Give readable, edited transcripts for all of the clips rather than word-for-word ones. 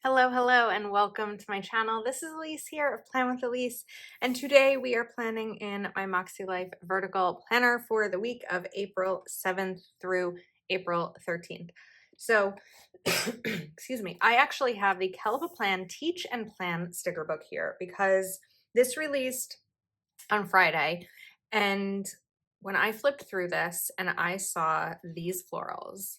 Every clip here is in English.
Hello, and welcome to my channel. This is Elise here of Plan with Elise, and today we are planning in my MakseLife vertical planner for the week of April 7th through April 13th. So, excuse me, I actually have the Caliber Plan Teach and Plan sticker book here because this released on Friday, and when I flipped through this and I saw these florals,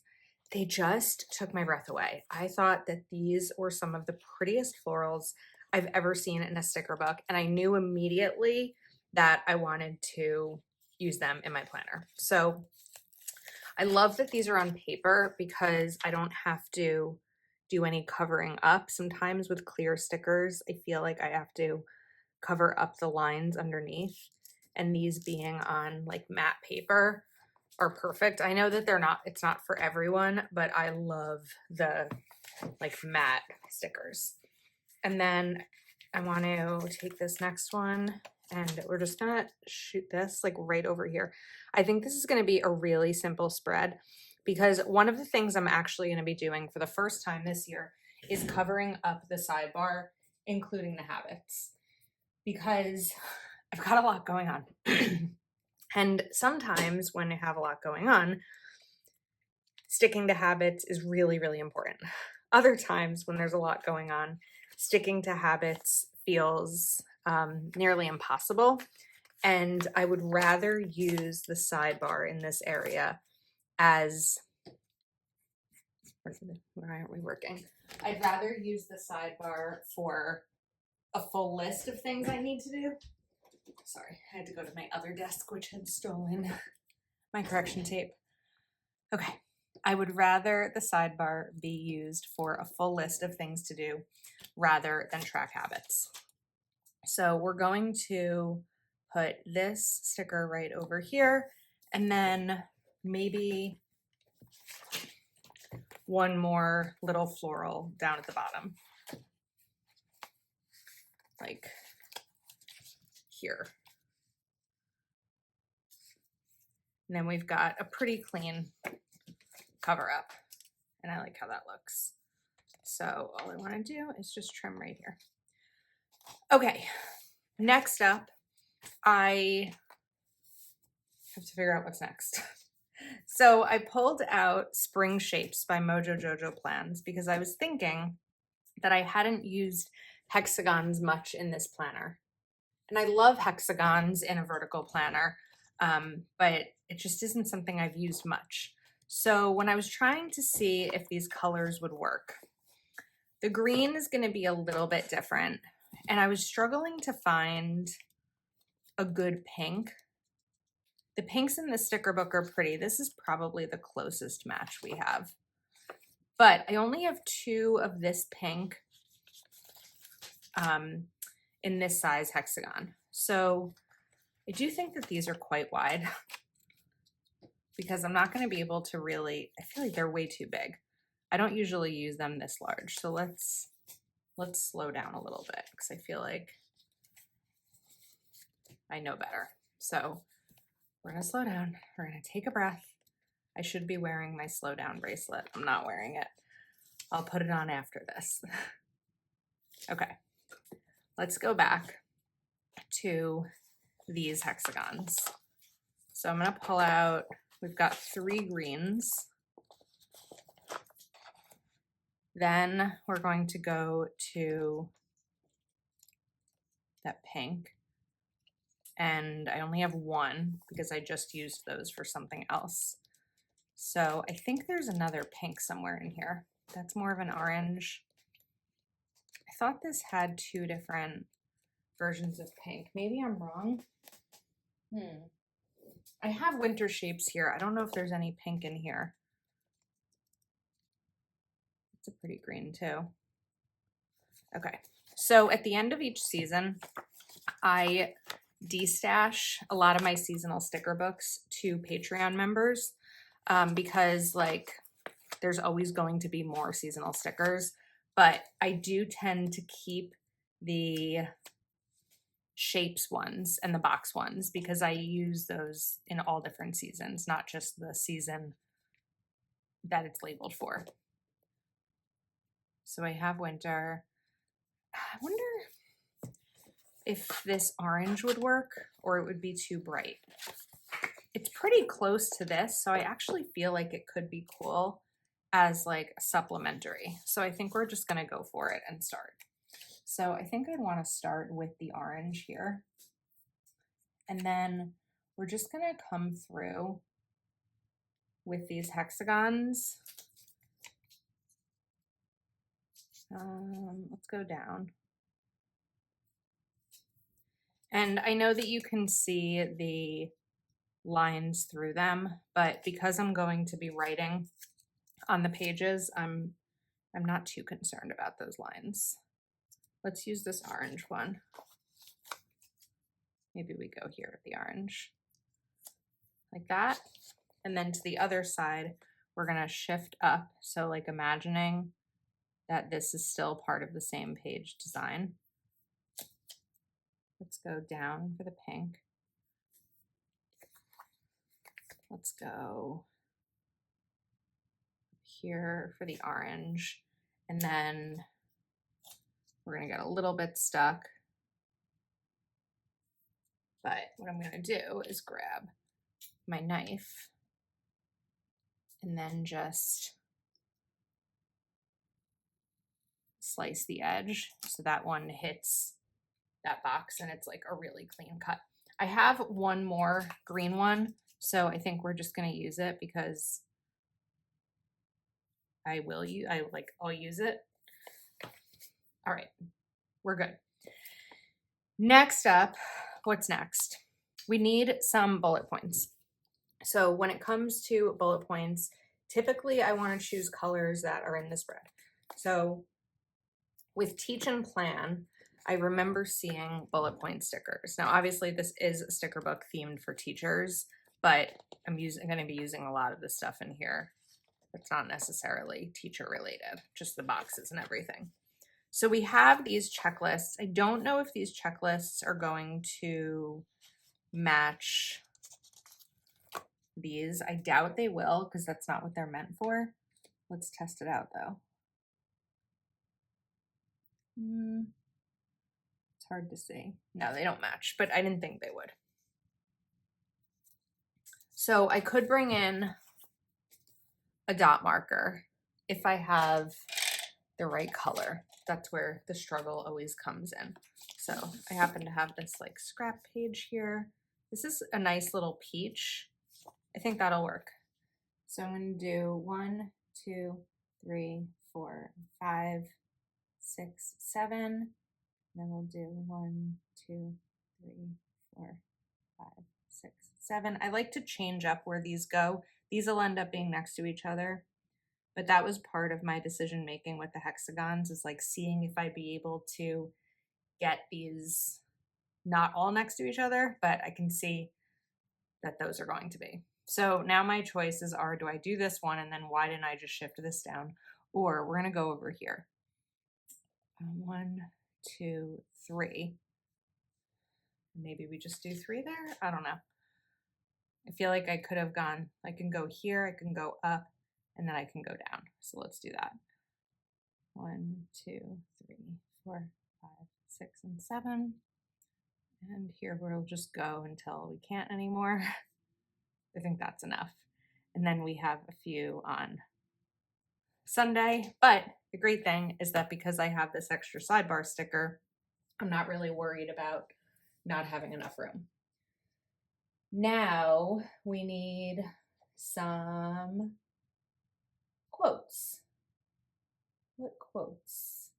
they just took my breath away. I thought that these were some of the prettiest florals I've ever seen in a sticker book, and I knew immediately that I wanted to use them in my planner. So I love that these are on paper because I don't have to do any covering up. Sometimes with clear stickers, I feel like I have to cover up the lines underneath, and these being on like matte paper are perfect. I know that it's not for everyone, but I love the like matte stickers. And then I want to take this next one and we're just gonna shoot this like right over here. I think this is gonna be a really simple spread because one of the things I'm actually gonna be doing for the first time this year is covering up the sidebar, including the habits, because I've got a lot going on. And sometimes when I have a lot going on, sticking to habits is really, really important. Other times when there's a lot going on, sticking to habits feels nearly impossible. And I would rather use the sidebar in this area as, why aren't we working? I'd rather use the sidebar for a full list of things I need to do. Sorry, I had to go to my other desk, which had stolen my correction tape. Okay, I would rather the sidebar be used for a full list of things to do rather than track habits. So we're going to put this sticker right over here, and then maybe one more little floral down at the bottom, like here. And then we've got a pretty clean cover up, and I like how that looks. So all I want to do is just trim right here. Okay, next up, I have to figure out what's next. So I pulled out Spring Shapes by Mojo Jojo Plans because I was thinking that I hadn't used hexagons much in this planner. And I love hexagons in a vertical planner, but it just isn't something I've used much. So when I was trying to see if these colors would work, the green is going to be a little bit different, and I was struggling to find a good pink. The pinks in the sticker book are pretty. This is probably the closest match we have. But I only have two of this pink in this size hexagon. So I do think that these are quite wide because I'm not going to be able to really, I feel like they're way too big. I don't usually use them this large. So let's slow down a little bit because I feel like I know better. So we're going to slow down. We're going to take a breath. I should be wearing my slow down bracelet. I'm not wearing it. I'll put it on after this. Okay, let's go back to these hexagons. So I'm going to pull out, we've got 3 greens. Then we're going to go to that pink. And I only have 1 because I just used those for something else. So I think there's another pink somewhere in here. That's more of an orange. I thought this had 2 different versions of pink. Maybe I'm wrong. I have winter shapes here. I don't know if there's any pink in here. It's a pretty green too. Okay, so at the end of each season, I destash a lot of my seasonal sticker books to Patreon members because like there's always going to be more seasonal stickers, but I do tend to keep the shapes ones and the box ones because I use those in all different seasons, not just the season that it's labeled for. So I have winter. I wonder if this orange would work or it would be too bright. It's pretty close to this, so I actually feel like it could be cool as like a supplementary. So I think we're just gonna go for it and start. So I think I'd want to start with the orange here. And then we're just gonna come through with these hexagons. Let's go down. And I know that you can see the lines through them, but because I'm going to be writing on the pages, I'm not too concerned about those lines. Let's use this orange one. Maybe we go here with the orange, like that. And then to the other side, we're gonna shift up. So like imagining that this is still part of the same page design. Let's go down for the pink. Let's go here for the orange. And then we're gonna get a little bit stuck. But what I'm gonna do is grab my knife and then just slice the edge so that one hits that box and it's like a really clean cut. I have one more green one, so I think we're just gonna use it because I'll use it. All right, we're good. Next up, what's next? We need some bullet points. So when it comes to bullet points, typically I want to choose colors that are in the spread. So with Teach and Plan, I remember seeing bullet point stickers. Now, obviously this is a sticker book themed for teachers, but I'm going to be using a lot of the stuff in here. It's not necessarily teacher related, just the boxes and everything. So we have these checklists. I don't know if these checklists are going to match these. I doubt they will because that's not what they're meant for. Let's test it out though. It's hard to see. No, they don't match, but I didn't think they would. So I could bring in a dot marker if I have the right color. That's where the struggle always comes in. So I happen to have this like scrap page here. This is a nice little peach. I think that'll work. So I'm going to do 1, 2, 3, 4, 5, 6, 7. Then we'll do 1, 2, 3, 4, 5, 6, 7. I like to change up where these go. These will end up being next to each other. But that was part of my decision making with the hexagons, is like seeing if I'd be able to get these not all next to each other, but I can see that those are going to be. So now my choices are, do I do this one and then why didn't I just shift this down? Or we're going to go over here. 1, 2, 3. Maybe we just do 3 there. I don't know. I feel like I could have gone, I can go here, I can go up, and then I can go down. So let's do that. 1, 2, 3, 4, 5, 6, and 7. And here we'll just go until we can't anymore. I think that's enough. And then we have a few on Sunday. But the great thing is that because I have this extra sidebar sticker, I'm not really worried about not having enough room. Now we need some quotes. What quotes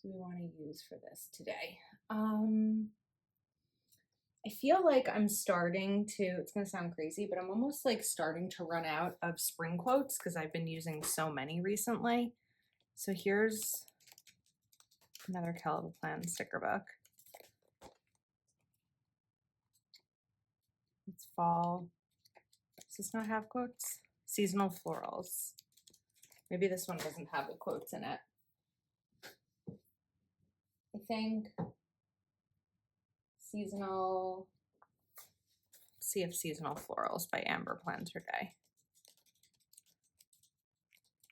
do we want to use for this today? I feel like I'm starting to, it's going to sound crazy, but I'm almost like starting to run out of spring quotes because I've been using so many recently. So here's another Caliber Plan sticker book. It's fall. Does this not have quotes? Seasonal florals. Maybe this one doesn't have the quotes in it. I think seasonal, see if Seasonal Florals by Amber plans her day.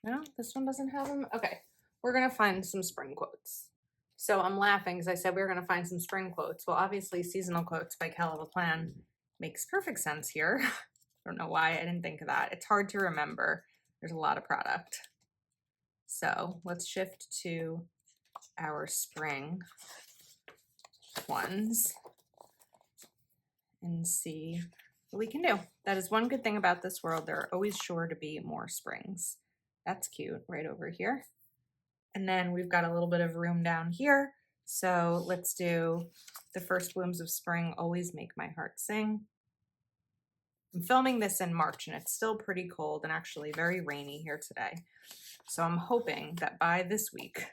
No, this one doesn't have them. Okay, we're gonna find some spring quotes. So I'm laughing because I said we were gonna find some spring quotes. Well, obviously seasonal quotes by Kel of a Plan makes perfect sense here. I don't know why I didn't think of that. It's hard to remember. There's a lot of product. So let's shift to our spring ones and see what we can do. That is one good thing about this world. There are always sure to be more springs. That's cute right over here. And then we've got a little bit of room down here. So let's do the first blooms of spring always make my heart sing. I'm filming this in March and it's still pretty cold and actually very rainy here today. So I'm hoping that by this week,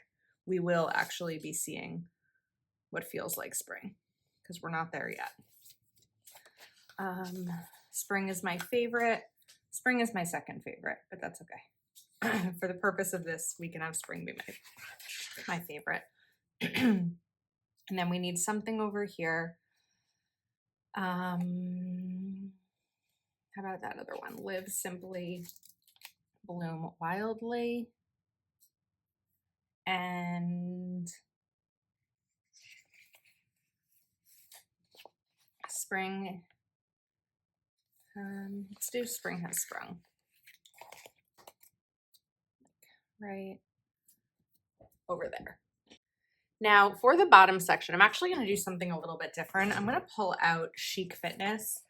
we will actually be seeing what feels like spring because we're not there yet. Spring is my favorite. Spring is my second favorite, but that's okay. For the purpose of this, we can have spring be my favorite. And then we need something over here. How about that other one? Live simply, bloom wildly. And spring. Let's do spring has sprung. Right over there. Now for the bottom section, I'm actually going to do something a little bit different. I'm going to pull out Chic Fitness,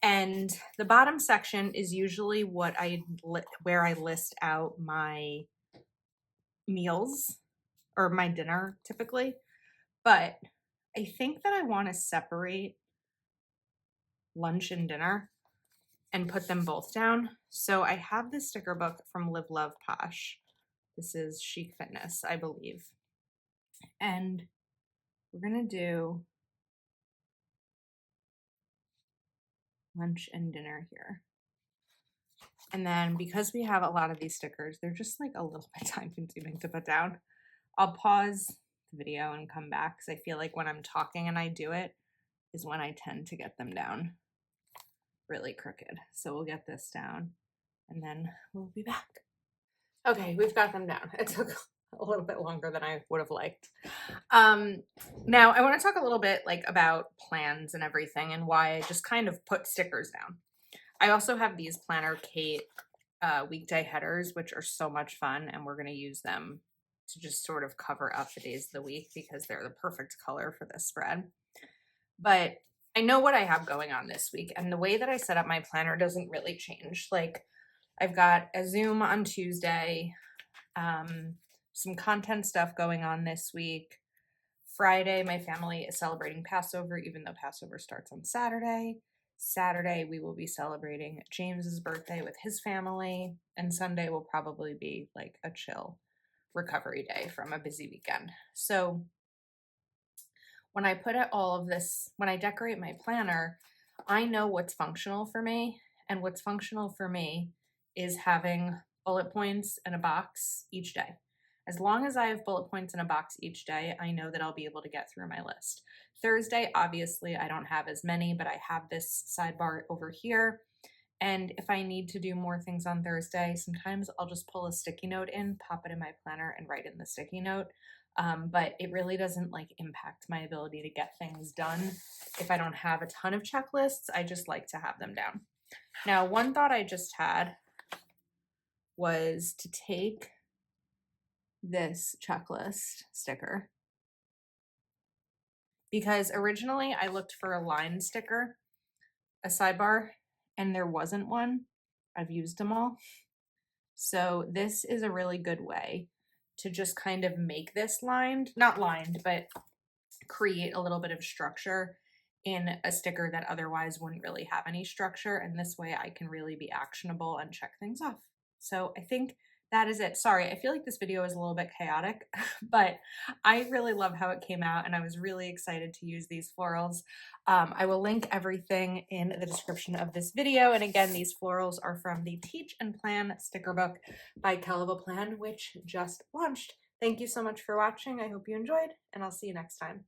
and the bottom section is usually where I list out my meals or my dinner typically, but I think that I want to separate lunch and dinner and put them both down. So I have this sticker book from Live Love Posh. This is Chic Fitness, I believe. And we're going to do lunch and dinner here. And then because we have a lot of these stickers, they're just like a little bit time consuming to put down. I'll pause the video and come back because I feel like when I'm talking and I do it is when I tend to get them down really crooked. So we'll get this down and then we'll be back. Okay, we've got them down. It took a little bit longer than I would have liked. Now I want to talk a little bit like about plans and everything and why I just kind of put stickers down. I also have these Planner Kate weekday headers, which are so much fun, and we're going to use them to just sort of cover up the days of the week because they're the perfect color for this spread. But I know what I have going on this week, and the way that I set up my planner doesn't really change. Like I've got a Zoom on Tuesday, some content stuff going on this week. Friday, my family is celebrating Passover, even though Passover starts on Saturday. Saturday, we will be celebrating James's birthday with his family, and Sunday will probably be like a chill recovery day from a busy weekend. So when I put out all of this, when I decorate my planner, I know what's functional for me, and what's functional for me is having bullet points in a box each day. As long as I have bullet points in a box each day, I know that I'll be able to get through my list. Thursday, obviously, I don't have as many, but I have this sidebar over here. And if I need to do more things on Thursday, sometimes I'll just pull a sticky note in, pop it in my planner, and write in the sticky note. But it really doesn't like impact my ability to get things done. If I don't have a ton of checklists, I just like to have them down. Now, one thought I just had was to take this checklist sticker, because originally I looked for a line sticker, a sidebar, and there wasn't one. I've used them all. So this is a really good way to just kind of make this lined, not lined, but create a little bit of structure in a sticker that otherwise wouldn't really have any structure. And this way I can really be actionable and check things off. So I think that is it. Sorry, I feel like this video is a little bit chaotic, but I really love how it came out and I was really excited to use these florals. I will link everything in the description of this video. And again, these florals are from the Teach and Plan sticker book by Kel of a Plan, which just launched. Thank you so much for watching. I hope you enjoyed, and I'll see you next time.